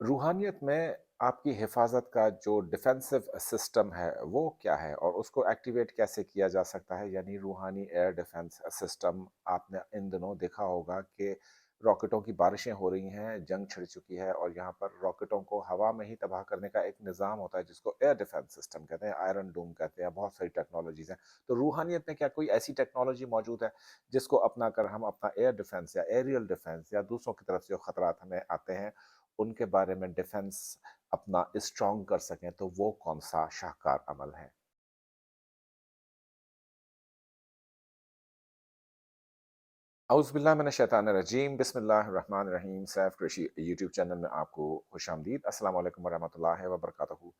रूहानियत में आपकी हिफ़ाज़त का जो डिफेंसिव सिस्टम है, वो क्या है? और उसको एक्टिवेट कैसे किया जा सकता है? यानी रूहानी एयर डिफेंस सिस्टम आपने इन दिनों देखा होगा कि रॉकेटों की बारिशें हो रही हैं, जंग छिड़ चुकी है और यहाँ पर रॉकेटों को हवा में ही तबाह करने का एक निज़ाम होता है, जिसको एयर डिफेंस सिस्टम कहते हैं, आयरन डोम कहते हैं, बहुत सारी टेक्नोलॉजीज़ हैं। तो रूहानियत में क्या कोई ऐसी टेक्नोलॉजी मौजूद है, जिसको अपनाकर हम अपना एयर डिफेंस या एरियल डिफेंस या दूसरों की तरफ से जो खतरात हमें आते हैं, उनके बारे में डिफेंस अपना स्ट्रॉन्ग कर सकें, तो वो कौन-सा शाहकार अमल है? औज़ुबिल्लाह मिनश शैतानिर रजीम, बिस्मिल्लाहिर रहमानिर रहीम। सैफ कृषि यूट्यूब चैनल में आपको खुशामदीद। अस्सलाम वालेकुम वरहमतुल्लाहि व बरकातहू।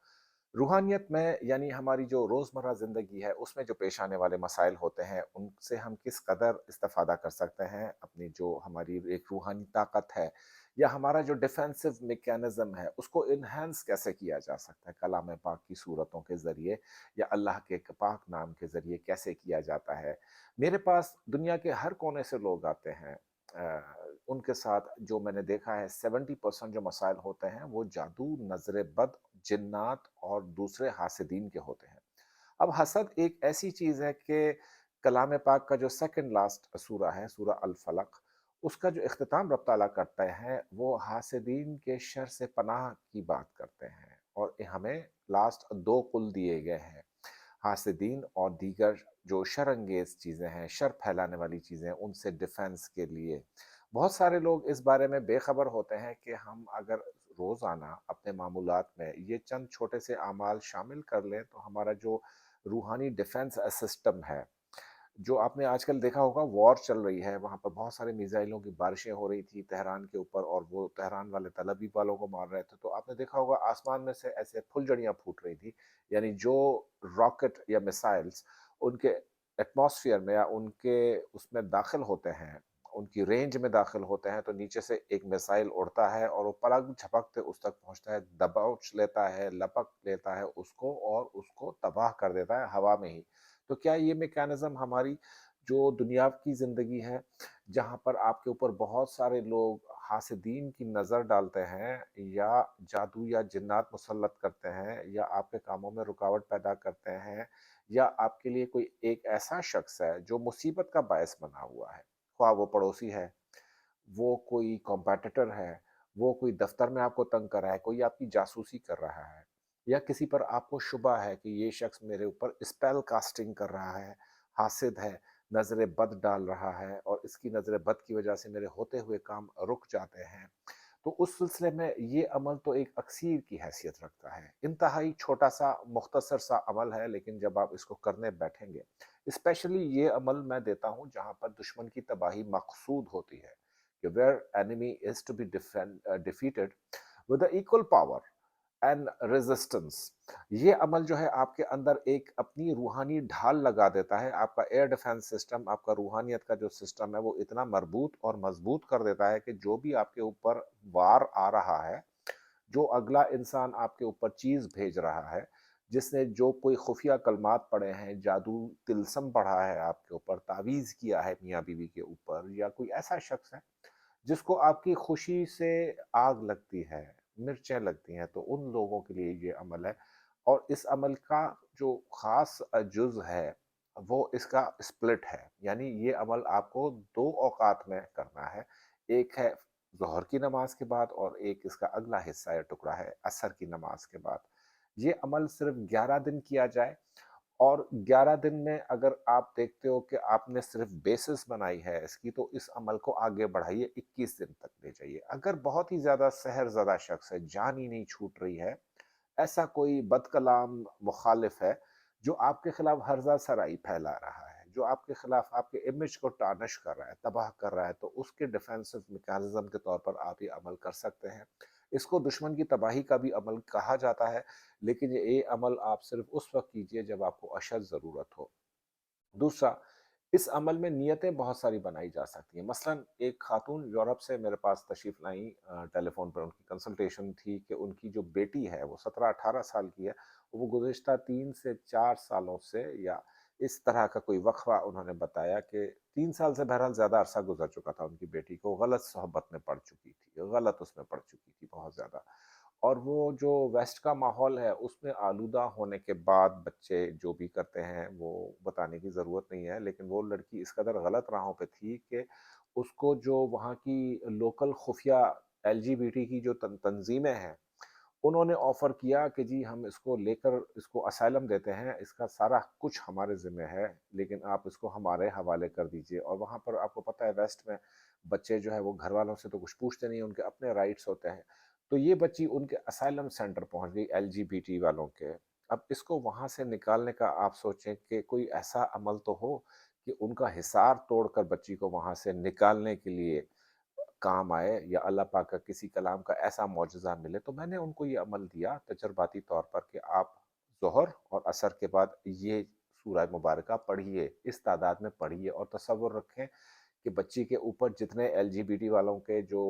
रूहानियत में यानी हमारी जो रोज़मर्रा ज़िंदगी है, उसमें जो पेश आने वाले मसाइल होते हैं, उनसे हम किस कदर इस्तिफ़ादा कर सकते हैं, अपनी जो हमारी एक रूहानी ताकत है या हमारा जो डिफेंसिव मैकेनिज़्म है, उसको एनहांस कैसे किया जा सकता है, कलाम पाक की सूरतों के ज़रिए या अल्लाह के एक पाक नाम के ज़रिए कैसे किया जाता है। मेरे पास दुनिया के हर कोने से लोग आते हैं। उनके साथ जो मैंने देखा है 70% जो मसाइल होते हैं, वो जादू, नज़र बद, जिन्नात और दूसरे हासिदीन के होते हैं। अब हसद एक ऐसी चीज़ है कि कलाम पाक का जो सेकंड लास्ट सूरा है, सूरा अल फलक, उसका जो इख्तिताम रब ताला करते हैं, वो हासिदीन के शर से पनाह की बात करते हैं और हमें लास्ट 2 कुल दिए गए हैं। हासिदीन और दीगर जो शर अंगेज़ चीज़ें हैं, शर फैलाने वाली चीज़ें हैं, उनसे डिफेंस के लिए। बहुत सारे लोग इस बारे में बेखबर होते हैं कि हम अगर रोज़ाना अपने मामूलात में ये चंद छोटे से अमाल शामिल कर लें, तो हमारा जो रूहानी डिफेंस सिस्टम है, जो आपने आजकल देखा होगा वॉर चल रही है, वहाँ पर बहुत सारे मिसाइलों की बारिशें हो रही थी तेहरान के ऊपर और वो तेहरान वाले तल अवीव वालों को मार रहे थे। तो आपने देखा होगा आसमान में से ऐसे फुलझड़ियाँ फूट रही थी। यानी जो रॉकेट या मिसाइल्स उनके एटमॉस्फेयर में या उनके उसमें दाखिल होते हैं, उनकी रेंज में दाखिल होते हैं, तो नीचे से एक मिसाइल उड़ता है और वो पलक झपकते उस तक पहुँचता है, दबोच लेता है, लपक लेता है उसको और उसको तबाह कर देता है हवा में ही। तो क्या ये मैकेनिज़्म हमारी जो दुनिया की ज़िंदगी है, जहाँ पर आपके ऊपर बहुत सारे लोग हासिदीन की नज़र डालते हैं या जादू या जिन्नात मुसल्लत करते हैं या आपके कामों में रुकावट पैदा करते हैं या आपके लिए कोई एक ऐसा शख्स है जो मुसीबत का बायस बना हुआ है, ख्वाह वो पड़ोसी है, वो कोई कॉम्पिटिटर है, वो कोई दफ्तर में आपको तंग कर रहा है, कोई आपकी जासूसी कर रहा है या किसी पर आपको शुबा है कि ये शख्स मेरे ऊपर स्पेल कास्टिंग कर रहा है, हासिद है, नज़र बद डाल रहा है और इसकी नज़र बद की वजह से मेरे होते हुए काम रुक जाते हैं। तो उस सिलसिले में ये अमल तो एक अक्सीर की हैसियत रखता है। इंतहाई छोटा-सा, मुख्तसर-सा अमल है, लेकिन जब आप इसको करने बैठेंगे, स्पेशली ये अमल मैं देता हूँ जहाँ पर दुश्मन की तबाही मकसूद होती है, कि where enemy is to be defeated with the equal power and resistance. ये अमल जो है आपके अंदर एक अपनी रूहानी ढाल लगा देता है। आपका एयर डिफेंस सिस्टम, आपका रूहानियत का जो सिस्टम है, वो इतना मरबूत और मजबूत कर देता है कि जो भी आपके ऊपर वार आ रहा है, जो अगला इंसान आपके ऊपर चीज़ भेज रहा है, जिसने जो कोई खुफिया कलमात पढ़े हैं, जादू तिलस्म पढ़ा है आपके ऊपर, तावीज़ किया है मियाँ-बीवी के ऊपर या कोई ऐसा शख्स है जिसको आपकी खुशी से आग लगती है, मिर्चें लगती हैं, तो उन लोगों के लिए ये अमल है। और इस अमल का जो ख़ास जुज़ है, वो इसका स्प्लिट है। यानी ये अमल आपको 2 औक़ात में करना है। एक है ज़ोहर की नमाज़ के बाद और एक इसका अगला हिस्सा या टुकड़ा है असर की नमाज़ के बाद। ये अमल सिर्फ़ 11 दिन किया जाए और 11 दिन में अगर आप देखते हो कि आपने सिर्फ बेसिस बनाई है इसकी, तो इस अमल को आगे बढ़ाइए, 21 दिन तक ले जाइए। अगर बहुत ही ज़्यादा सहरज़दा शख्स है, जान ही नहीं छूट रही है, ऐसा कोई बदकलाम मुखालिफ है, जो आपके खिलाफ हर्ज़ा सराई फैला रहा है, जो आपके खिलाफ आपके इमेज को टार्निश कर रहा है, तबाह कर रहा है, तो उसके डिफेंसिव मैकेनिज़्म के तौर पर आप ये अमल कर सकते हैं। इसको दुश्मन की तबाही का भी अमल कहा जाता है, लेकिन ये अमल आप सिर्फ़ उस वक़्त कीजिए जब आपको अशद ज़रूरत हो। दूसरा, इस अमल में नियतें बहुत सारी बनाई जा सकती हैं। मसलन एक खातून यूरोप से मेरे पास तशरीफ़ लाईं, टेलीफ़ोन पर उनकी कंसल्टेशन थी कि उनकी जो बेटी है वो 17-18 साल की है, वो गुज़िश्ता 3 से 4 सालों से या इस तरह का कोई वक़्फ़ा उन्होंने बताया कि 3 साल से बहरहाल ज़्यादा अरसा गुज़र चुका था, उनकी बेटी को गलत सोहबत में पड़ चुकी थी, गलत उसमें पड़ चुकी थी बहुत ज़्यादा। और वो जो वेस्ट का माहौल है, उसमें आलूदा होने के बाद बच्चे जो भी करते हैं, वो बताने की ज़रूरत नहीं है, लेकिन वो लड़की इस कदर गलत राहों पे थी कि उसको जो वहाँ की लोकल खुफ़िया एलजीबीटी की जो तंज़ीमें हैं, उन्होंने ऑफ़र किया कि जी हम इसको लेकर इसको असाइलम देते हैं, इसका सारा कुछ हमारे ज़िम्मे है, लेकिन आप इसको हमारे हवाले कर दीजिए। और वहाँ पर आपको पता है वेस्ट में बच्चे जो है वो घरवालों से तो कुछ पूछते नहीं हैं, उनके अपने राइट्स होते हैं। तो ये बच्ची उनके असाइलम सेंटर पहुँच गई एलजीबीटी वालों के। अब इसको वहाँ से निकालने का आप सोचें कि कोई ऐसा अमल तो हो कि उनका हिसार तोड़कर बच्ची को वहाँ से निकालने के लिए काम आए या अल्लाह पाक का किसी कलाम का ऐसा मौजज़ा मिले। तो मैंने उनको ये अमल दिया तजर्बाती तौर पर कि आप ज़ोहर और असर के बाद ये सूरह मुबारका पढ़िए, इस तादाद में पढ़िए और तसव्वुर रखें कि बच्ची के ऊपर जितने एलजीबीटी वालों के जो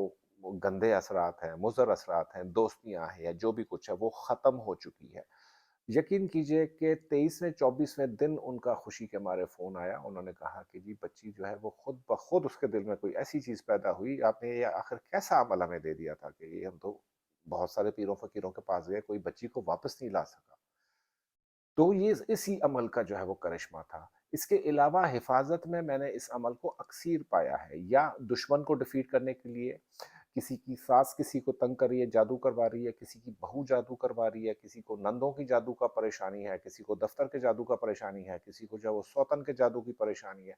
गंदे असरात हैं, मुज़र असरात हैं, दोस्तियाँ हैं या जो भी कुछ है, वो ख़त्म हो चुकी है। यकीन कीजिए कि 23वें 24वें दिन उनका खुशी के मारे फ़ोन आया। उन्होंने कहा कि जी बच्ची जो है वो खुद ब खुद उसके दिल में कोई ऐसी चीज़ पैदा हुई, आपने ये आखिर कैसा अमल हमें दे दिया था कि ये हम तो बहुत सारे पीरों फ़कीरों के पास गए, कोई बच्ची को वापस नहीं ला सका। तो ये इसी अमल का जो है वो करिश्मा था। इसके अलावा हिफ़ाज़त में मैंने इस अमल को अक्सीर पाया है, या दुश्मन को डिफ़ीट करने के लिए किसी की सास किसी को तंग कर रही है, जादू करवा रही है, किसी की बहू जादू करवा रही है, किसी को नंदों की जादू का परेशानी है, किसी को दफ्तर के जादू का परेशानी है, किसी को जो है वो सौतन के जादू की परेशानी है।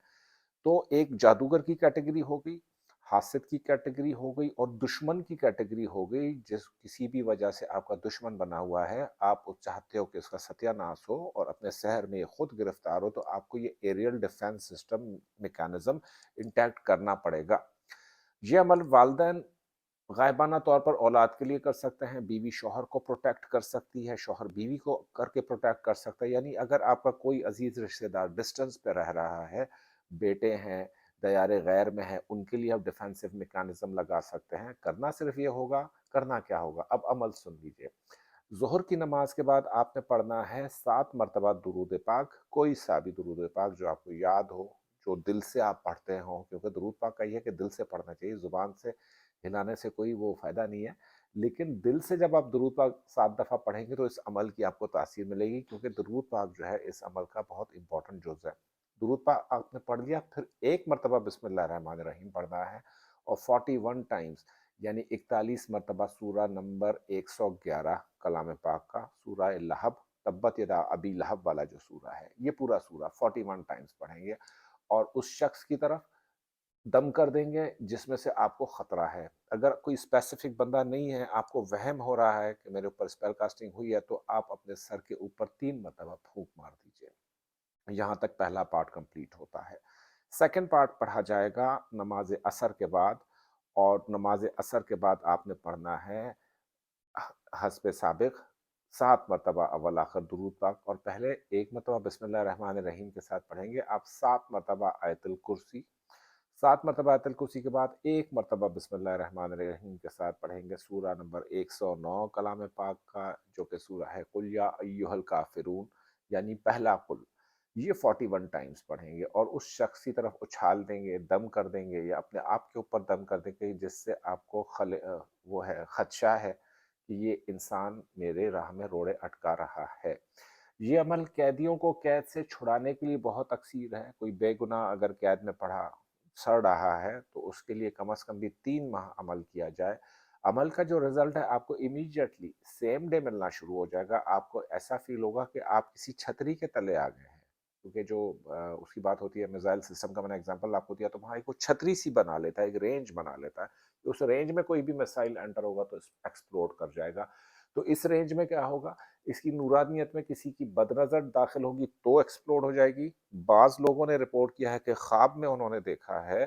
तो एक जादूगर की कैटेगरी हो गई, हासिद की कैटेगरी हो गई और दुश्मन की कैटेगरी हो गई। जिस किसी भी वजह से आपका दुश्मन बना हुआ है, आप वो चाहते हो कि उसका सत्यानाश हो और अपने शहर में ये खुद गिरफ्तार हो, तो आपको ये aerial defence system mechanism intact करना पड़ेगा। ये अमल वालिदैन गायबाना तौर पर औलाद के लिए कर सकते हैं, बीवी शौहर को प्रोटेक्ट कर सकती है, शौहर बीवी को करके प्रोटेक्ट कर सकता है। यानी अगर आपका कोई अजीज रिश्तेदार डिस्टेंस पे रह रहा है, बेटे हैं, दयारे गैर में है, उनके लिए आप डिफेंसिव मैकेनिज्म लगा सकते हैं। करना सिर्फ ये होगा, करना क्या होगा? अब अमल सुन लीजिए। ज़ोहर की नमाज के बाद आपने पढ़ना है 7 मरतबा दुरूद पाक, कोई सा भी दुरूद पाक जो आपको याद हो, जो दिल से आप पढ़ते हो, क्योंकि दुरूद पाक का ये है कि दिल से पढ़ना चाहिए, ज़ुबान से हिलाने से कोई वो फ़ायदा नहीं है। लेकिन दिल से जब आप दुरूद पाक 7 दफ़ा पढ़ेंगे तो इस अमल की आपको तासीर मिलेगी, क्योंकि दुरूद पाक जो है इस अमल का बहुत इम्पोर्टेंट जुज़ है। दुरूद पाक आपने पढ़ लिया, फिर 1 मरतबा बिस्मिल्लाह रहमान रहीम पढ़ना है और 41 टाइम्स यानी 41 मरतबा सूरा नंबर 111 कलाम पाक का, सूरा लहब, तब्बत यदा अबी लहब वाला जो सूरा है, ये पूरा सूरा 41 टाइम्स पढ़ेंगे और उस शख्स की तरफ दम कर देंगे जिसमें से आपको खतरा है। अगर कोई स्पेसिफिक बंदा नहीं है, आपको वहम हो रहा है कि मेरे ऊपर स्पेल कास्टिंग हुई है, तो आप अपने सर के ऊपर 3 मरतबा फूंक मार दीजिए। यहाँ तक पहला पार्ट कंप्लीट होता है। सेकंड पार्ट पढ़ा जाएगा नमाज असर के बाद, और नमाज असर के बाद आपने पढ़ना है हस्ब साबिक 7 मरतबा अव्वल आखिर दुरूद पाक, और पहले 1 मरतबा बिस्मिल्लाह रहमान रहीम के साथ पढ़ेंगे आप 7 मरतबा आयतुल कुर्सी। 7 मरतबा आयतुल कुर्सी के बाद 1 मरतबा बिस्मिल्लाह रहमान रहीम के साथ पढ़ेंगे सूरा नंबर 109 कलाम पाक का, जो कि सूरा है कुल या अय्युहल काफिरून, यानी पहला कुल। ये 41 टाइम्स पढ़ेंगे और उस शख्स की तरफ उछाल देंगे, दम कर देंगे या अपने आप के ऊपर दम कर देंगे जिससे आपको वो है खदशा है कि ये इंसान मेरे राह में रोड़े अटका रहा है। ये अमल कैदियों को कैद से छुड़ाने के लिए बहुत अक्सीर है। कोई बेगुनाह अगर कैद में पड़ा सड़ रहा है तो उसके लिए कम से कम भी 3 माह अमल किया जाए। अमल का जो रिजल्ट है आपको इमीडिएटली सेम डे मिलना शुरू हो जाएगा। आपको ऐसा फील होगा कि आप किसी छतरी के तले आ गए हैं, क्योंकि जो उसकी बात होती है मिसाइल सिस्टम का, मैंने एग्जांपल आपको दिया, तो वहाँ एक वो छतरी सी बना लेता है, एक रेंज बना लेता है। तो उस रेंज में कोई भी मिसाइल एंटर होगा तो एक्सप्लोड कर जाएगा। तो इस रेंज में क्या होगा, इसकी नूरानियत में किसी की बदनज़र दाखिल होगी तो एक्सप्लोड हो जाएगी। बाज़ लोगों ने रिपोर्ट किया है कि ख्वाब में उन्होंने देखा है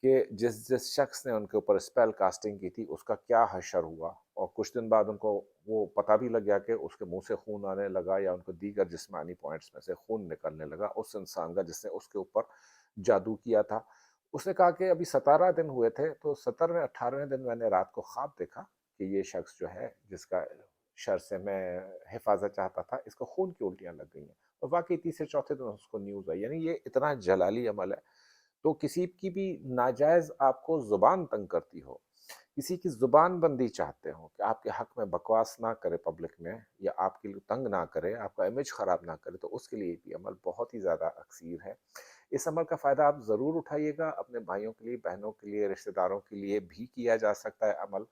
कि जिस जिस शख्स ने उनके ऊपर स्पेल कास्टिंग की थी उसका क्या हशर हुआ, और कुछ दिन बाद उनको वो पता भी लग गया कि उसके मुंह से खून आने लगा या उनको दीगर जिस्मानी पॉइंट्स में से खून निकलने लगा उस इंसान का जिसने उसके ऊपर जादू किया था। उसने कहा कि अभी 17 दिन हुए थे, तो 17वें 18वें दिन मैंने रात को ख्वाब देखा कि ये शख्स जो है जिसका शर से मैं हिफाजत चाहता था, इसको खून की उल्टियां लग गई हैं। اور واقعی تیسرے چوتھے دن اس کو نیوز آئی، یعنی یہ اتنا جلالی عمل ہے۔ تو کسی کی بھی ناجائز آپ کو زبان تنگ کرتی ہو، کسی کی زبان بندی چاہتے ہو کہ آپ کے حق میں بکواس نہ کرے پبلک میں، یا آپ کے لیے تنگ نہ کرے، آپ کا امیج خراب نہ کرے، تو اس کے لیے بھی عمل بہت ہی زیادہ اکثیر ہے۔ اس عمل کا فائدہ آپ ضرور اٹھائیے گا، اپنے بھائیوں کے لیے، بہنوں کے لیے، رشتہ داروں کے لیے بھی کیا جا سکتا ہے عمل۔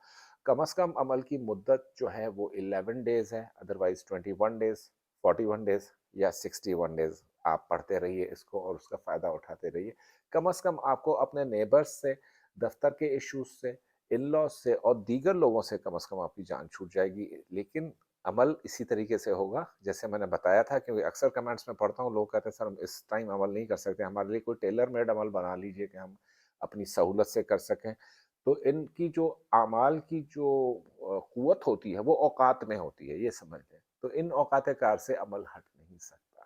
کم از کم عمل کی مدت جو ہے وہ 11 ڈیز ہے، ادروائز 21 ڈیز، 41 ڈیز یا 61 ڈیز۔ آپ پڑھتے رہیے اس کو اور اس کا فائدہ اٹھاتے رہیے۔ کم از کم آپ کو اپنے نیبرز سے، دفتر کے ایشوز سے، ان لاز سے اور دیگر لوگوں سے کم از کم آپ کی جان چھوٹ جائے گی۔ لیکن عمل اسی طریقے سے ہوگا جیسے میں نے بتایا تھا، کیونکہ اکثر کمنٹس میں پڑھتا ہوں لوگ کہتے ہیں سر ہم اس ٹائم عمل نہیں کر سکتے، ہمارے لیے کوئی ٹیلر میڈ عمل بنا لیجئے کہ ہم اپنی سہولت سے کر سکیں۔ تو ان کی جو اعمال کی جو قوت ہوتی ہے وہ اوقات میں ہوتی ہے، یہ سمجھ لیں۔ تو ان اوقات کار سے عمل ہٹ نہیں سکتا۔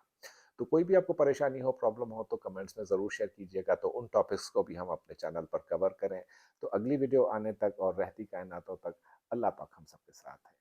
تو کوئی بھی آپ کو پریشانی ہو، پرابلم ہو، تو کمنٹس میں ضرور شیئر کیجئے گا، تو ان ٹاپکس کو بھی ہم اپنے چینل پر کور کریں۔ تو اگلی ویڈیو آنے تک اور رہتی کائناتوں تک اللہ پاک ہم سب کے ساتھ ہے۔